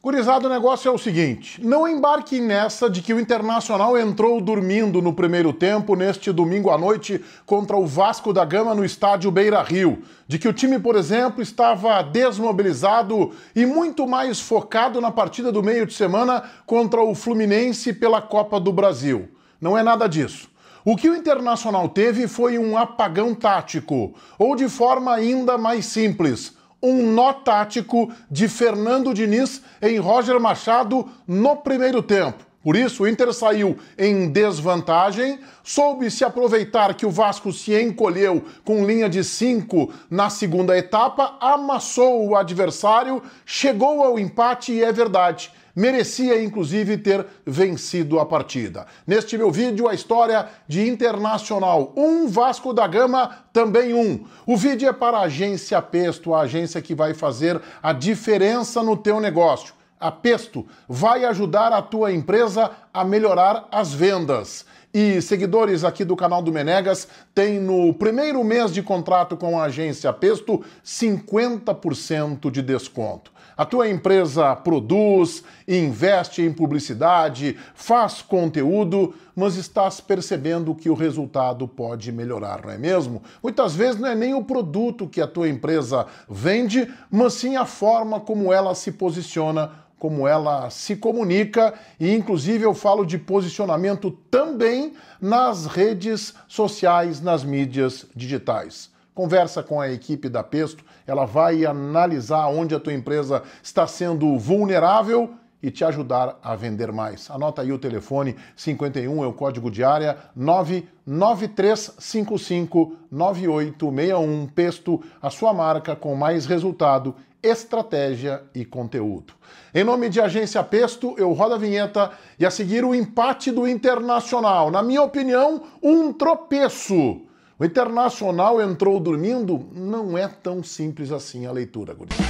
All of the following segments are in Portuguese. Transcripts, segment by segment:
Gurizada, o negócio é o seguinte, não embarque nessa de que o Internacional entrou dormindo no primeiro tempo neste domingo à noite contra o Vasco da Gama no estádio Beira-Rio, de que o time, por exemplo, estava desmobilizado e muito mais focado na partida do meio de semana contra o Fluminense pela Copa do Brasil. Não é nada disso. O que o Internacional teve foi um apagão tático, ou de forma ainda mais simples, um nó tático de Fernando Diniz em Roger Machado no primeiro tempo. Por isso, o Inter saiu em desvantagem, soube se aproveitar que o Vasco se encolheu com linha de 5 na segunda etapa, amassou o adversário, chegou ao empate e é verdade. Merecia, inclusive, ter vencido a partida. Neste meu vídeo, a história de Internacional 1, Vasco da Gama também 1. O vídeo é para a Agência Pesto, a agência que vai fazer a diferença no teu negócio. A Pesto vai ajudar a tua empresa a melhorar as vendas. E seguidores aqui do canal do Menegas têm no primeiro mês de contrato com a Agência Pesto 50% de desconto. A tua empresa produz, investe em publicidade, faz conteúdo, mas estás percebendo que o resultado pode melhorar, não é mesmo? Muitas vezes não é nem o produto que a tua empresa vende, mas sim a forma como ela se posiciona, como ela se comunica, e inclusive eu falo de posicionamento também nas redes sociais, nas mídias digitais. Conversa com a equipe da Pesto, ela vai analisar onde a tua empresa está sendo vulnerável e te ajudar a vender mais. Anota aí o telefone, 51 é o código de área, 993559861, Pesto, a sua marca com mais resultado, estratégia e conteúdo. Em nome de Agência Pesto, eu rodo a vinheta e a seguir o empate do Internacional. Na minha opinião, um tropeço. O Internacional entrou dormindo? Não é tão simples assim a leitura, gurizada.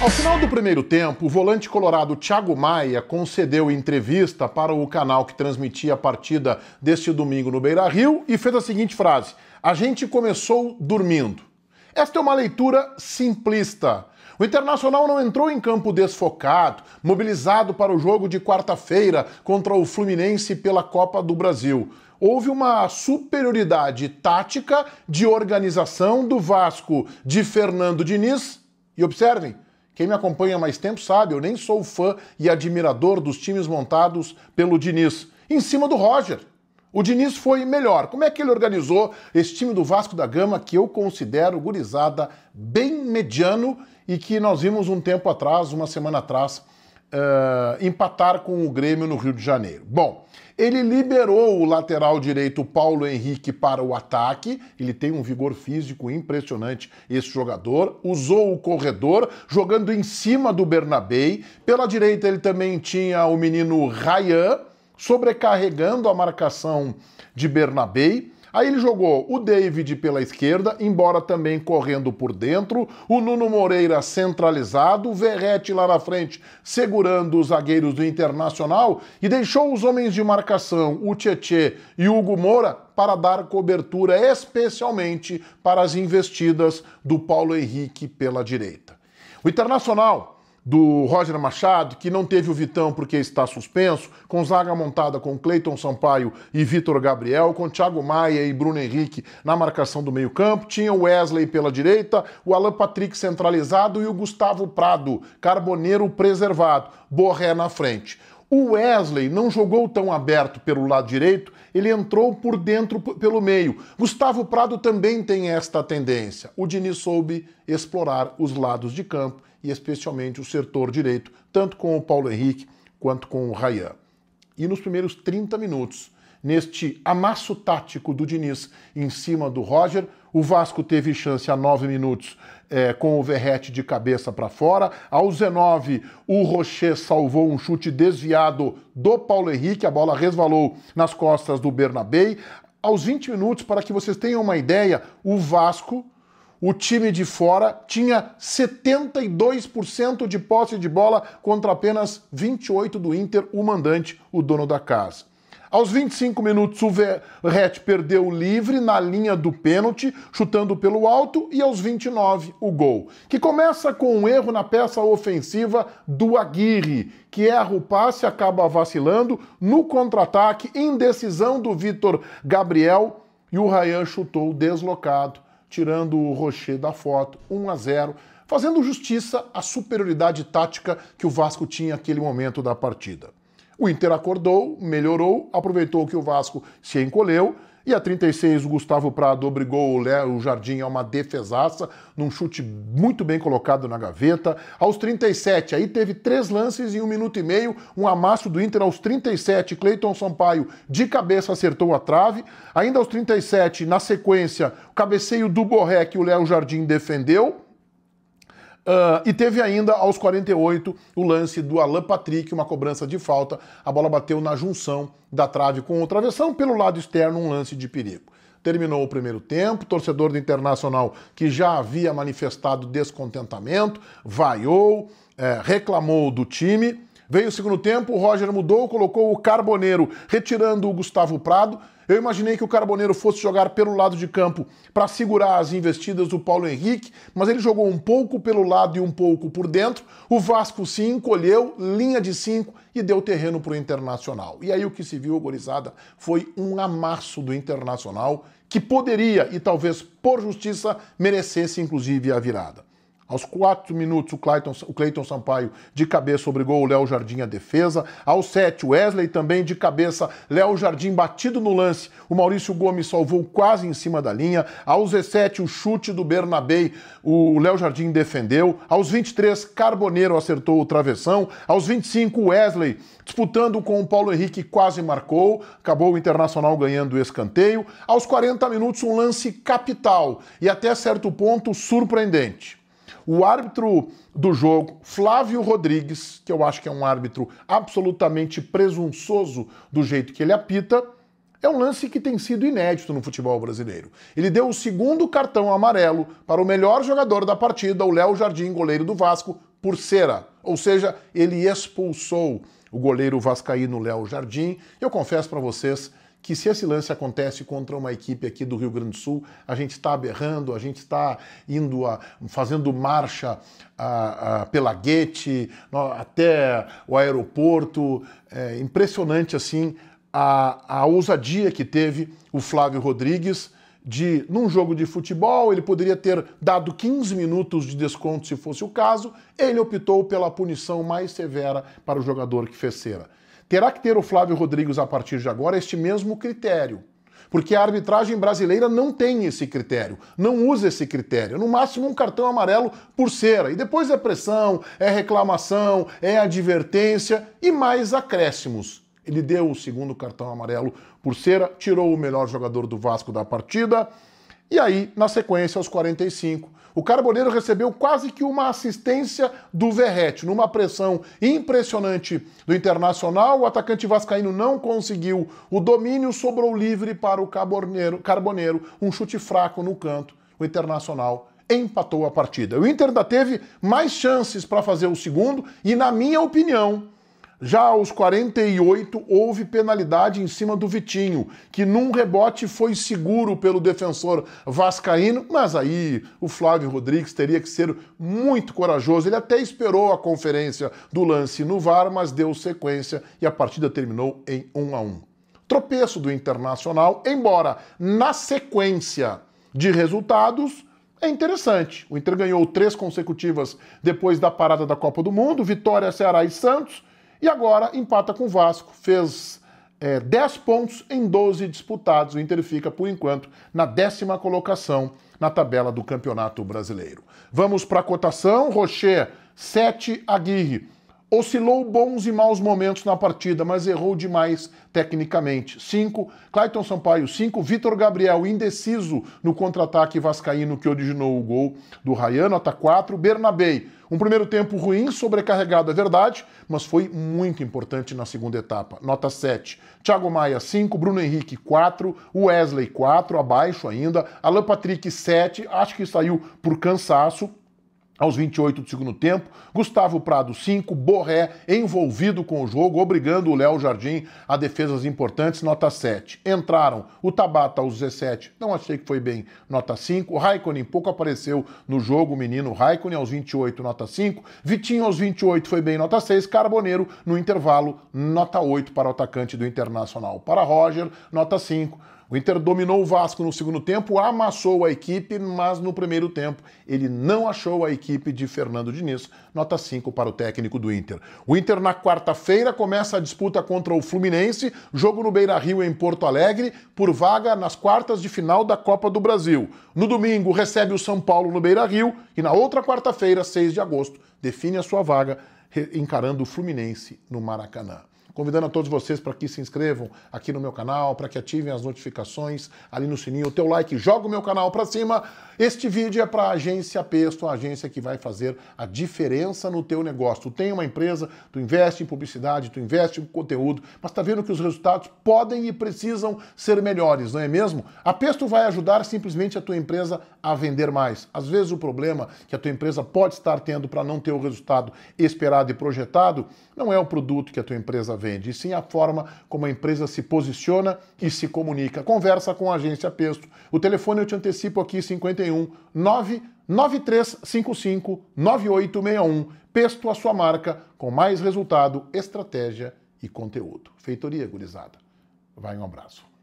Ao final do primeiro tempo, o volante colorado Thiago Maia concedeu entrevista para o canal que transmitia a partida deste domingo no Beira-Rio e fez a seguinte frase: "A gente começou dormindo". Esta é uma leitura simplista. O Internacional não entrou em campo desfocado, mobilizado para o jogo de quarta-feira contra o Fluminense pela Copa do Brasil. Houve uma superioridade tática de organização do Vasco de Fernando Diniz. E observem, quem me acompanha há mais tempo sabe, eu nem sou fã e admirador dos times montados pelo Diniz. Em cima do Roger. O Diniz foi melhor. Como é que ele organizou esse time do Vasco da Gama, que eu considero, gurizada, bem mediano e que nós vimos um tempo atrás, uma semana atrás, empatar com o Grêmio no Rio de Janeiro? Bom, ele liberou o lateral direito Paulo Henrique para o ataque, ele tem um vigor físico impressionante esse jogador, usou o corredor, jogando em cima do Bernabei, pela direita ele também tinha o menino Ryan, sobrecarregando a marcação de Bernabei. Aí ele jogou o David pela esquerda, embora também correndo por dentro, o Nuno Moreira centralizado, o Verratti lá na frente segurando os zagueiros do Internacional e deixou os homens de marcação, o Tietê e o Hugo Moura, para dar cobertura especialmente para as investidas do Paulo Henrique pela direita. O Internacional do Roger Machado, que não teve o Vitão porque está suspenso, com zaga montada com Cleiton Sampaio e Vitor Gabriel, com Thiago Maia e Bruno Henrique na marcação do meio-campo, tinha o Wesley pela direita, o Alan Patrick centralizado e o Gustavo Prado, carboneiro preservado, Borré na frente. O Wesley não jogou tão aberto pelo lado direito, ele entrou por dentro, pelo meio. Gustavo Prado também tem esta tendência. O Diniz soube explorar os lados de campo e especialmente o setor direito, tanto com o Paulo Henrique quanto com o Ryan. E nos primeiros 30 minutos, neste amasso tático do Diniz em cima do Roger, o Vasco teve chance a 9 minutos com o Verratti de cabeça para fora. Aos 19, o Rocher salvou um chute desviado do Paulo Henrique, a bola resvalou nas costas do Bernabei. Aos 20 minutos, para que vocês tenham uma ideia, o Vasco, o time de fora, tinha 72% de posse de bola contra apenas 28% do Inter, o mandante, o dono da casa. Aos 25 minutos, o Verratti perdeu livre na linha do pênalti, chutando pelo alto, e aos 29, o gol. Que começa com um erro na peça ofensiva do Aguirre, que erra o passe, acaba vacilando no contra-ataque, indecisão do Vitor Gabriel, e o Ryan chutou deslocado, tirando o Rocher da foto, 1-0, fazendo justiça à superioridade tática que o Vasco tinha naquele momento da partida. O Inter acordou, melhorou, aproveitou que o Vasco se encolheu e a 36 o Gustavo Prado obrigou o Léo Jardim a uma defesaça, num chute muito bem colocado na gaveta. Aos 37, aí teve 3 lances em 1 minuto e meio, um amasso do Inter aos 37, Cleiton Sampaio de cabeça acertou a trave. Ainda aos 37, na sequência, o cabeceio do Borré que o Léo Jardim defendeu. E teve ainda, aos 48, o lance do Alan Patrick, uma cobrança de falta. A bola bateu na junção da trave com o travessão, pelo lado externo, um lance de perigo. Terminou o primeiro tempo, torcedor do Internacional, que já havia manifestado descontentamento, vaiou, reclamou do time. Veio o segundo tempo, o Roger mudou, colocou o Carboneiro, retirando o Gustavo Prado. Eu imaginei que o Carboneiro fosse jogar pelo lado de campo para segurar as investidas do Paulo Henrique, mas ele jogou um pouco pelo lado e um pouco por dentro. O Vasco se encolheu, linha de 5 e deu terreno para o Internacional. E aí o que se viu, gorizada, foi um amasso do Internacional que poderia, e talvez por justiça, merecesse inclusive a virada. Aos 4 minutos, o Cleiton Sampaio de cabeça obrigou o Léo Jardim à defesa. Aos 7, o Wesley também de cabeça, Léo Jardim batido no lance. O Maurício Gomes salvou quase em cima da linha. Aos 17, o chute do Bernabé, o Léo Jardim defendeu. Aos 23, Carboneiro acertou o travessão. Aos 25, o Wesley disputando com o Paulo Henrique quase marcou. Acabou o Internacional ganhando o escanteio. Aos 40 minutos, um lance capital e até certo ponto surpreendente. O árbitro do jogo, Flávio Rodrigues, que eu acho que é um árbitro absolutamente presunçoso do jeito que ele apita, é um lance que tem sido inédito no futebol brasileiro. Ele deu o segundo cartão amarelo para o melhor jogador da partida, o Léo Jardim, goleiro do Vasco, por cera. Ou seja, ele expulsou o goleiro vascaíno Léo Jardim. Eu confesso para vocês que se esse lance acontece contra uma equipe aqui do Rio Grande do Sul, a gente está berrando, a gente está fazendo marcha pela Guete, até o aeroporto. É impressionante assim a ousadia que teve o Flávio Rodrigues num jogo de futebol, ele poderia ter dado 15 minutos de desconto se fosse o caso, ele optou pela punição mais severa para o jogador que fez cera. Terá que ter o Flávio Rodrigues, a partir de agora, este mesmo critério. Porque a arbitragem brasileira não tem esse critério, não usa esse critério. No máximo, um cartão amarelo por cera. E depois é pressão, é reclamação, é advertência e mais acréscimos. Ele deu o segundo cartão amarelo por cera, tirou o melhor jogador do Vasco da partida. E aí, na sequência, aos 45, o Carboneiro recebeu quase que uma assistência do Verratti, numa pressão impressionante do Internacional. O atacante vascaíno não conseguiu o domínio, sobrou livre para o Carboneiro, um chute fraco no canto. O Internacional empatou a partida. O Inter ainda teve mais chances para fazer o segundo e, na minha opinião, já aos 48, houve penalidade em cima do Vitinho, que num rebote foi seguro pelo defensor vascaíno, mas aí o Flávio Rodrigues teria que ser muito corajoso. Ele até esperou a conferência do lance no VAR, mas deu sequência e a partida terminou em 1-1. Tropeço do Internacional, embora na sequência de resultados é interessante. O Inter ganhou 3 consecutivas depois da parada da Copa do Mundo, Vitória, Ceará e Santos, e agora empata com o Vasco, fez 10 pontos em 12 disputados. O Inter fica, por enquanto, na 10ª colocação na tabela do Campeonato Brasileiro. Vamos para a cotação. Rocher, 7, Aguirre. Oscilou bons e maus momentos na partida, mas errou demais tecnicamente. 5, Cleiton Sampaio. 5, Vitor Gabriel, indeciso no contra-ataque vascaíno que originou o gol do Ryan. Nota 4, Bernabé. Um primeiro tempo ruim, sobrecarregado, é verdade, mas foi muito importante na segunda etapa. Nota 7. Thiago Maia, 5. Bruno Henrique, 4. Wesley, 4. Abaixo ainda. Alan Patrick, 7. Acho que saiu por cansaço. aos 28 do segundo tempo, Gustavo Prado 5, Borré envolvido com o jogo, obrigando o Léo Jardim a defesas importantes, nota 7. Entraram o Tabata aos 17, não achei que foi bem, nota 5. O Raikkonen pouco apareceu no jogo, o menino Raikkonen aos 28, nota 5. Vitinho aos 28 foi bem, nota 6. Carboneiro no intervalo, nota 8 para o atacante do Internacional. Para Roger, nota 5. O Inter dominou o Vasco no segundo tempo, amassou a equipe, mas no primeiro tempo ele não achou a equipe de Fernando Diniz. Nota 5 para o técnico do Inter. O Inter na quarta-feira começa a disputa contra o Fluminense, jogo no Beira-Rio em Porto Alegre, por vaga nas quartas de final da Copa do Brasil. No domingo recebe o São Paulo no Beira-Rio e na outra quarta-feira, 6 de agosto, define a sua vaga encarando o Fluminense no Maracanã. Convidando a todos vocês para que se inscrevam aqui no meu canal, para que ativem as notificações ali no sininho, o teu like, joga o meu canal para cima. Este vídeo é para a Agência Pesto, a agência que vai fazer a diferença no teu negócio. Tu tem uma empresa, tu investe em publicidade, tu investe em conteúdo, mas tá vendo que os resultados podem e precisam ser melhores, não é mesmo? A Pesto vai ajudar simplesmente a tua empresa a vender mais. Às vezes o problema que a tua empresa pode estar tendo para não ter o resultado esperado e projetado não é o produto que a tua empresa vende, e sim a forma como a empresa se posiciona e se comunica. Conversa com a Agência Pesto. O telefone eu te antecipo aqui, 51 99355 9861. Pesto, a sua marca, com mais resultado, estratégia e conteúdo. Feitoria, gurizada. Vai, um abraço.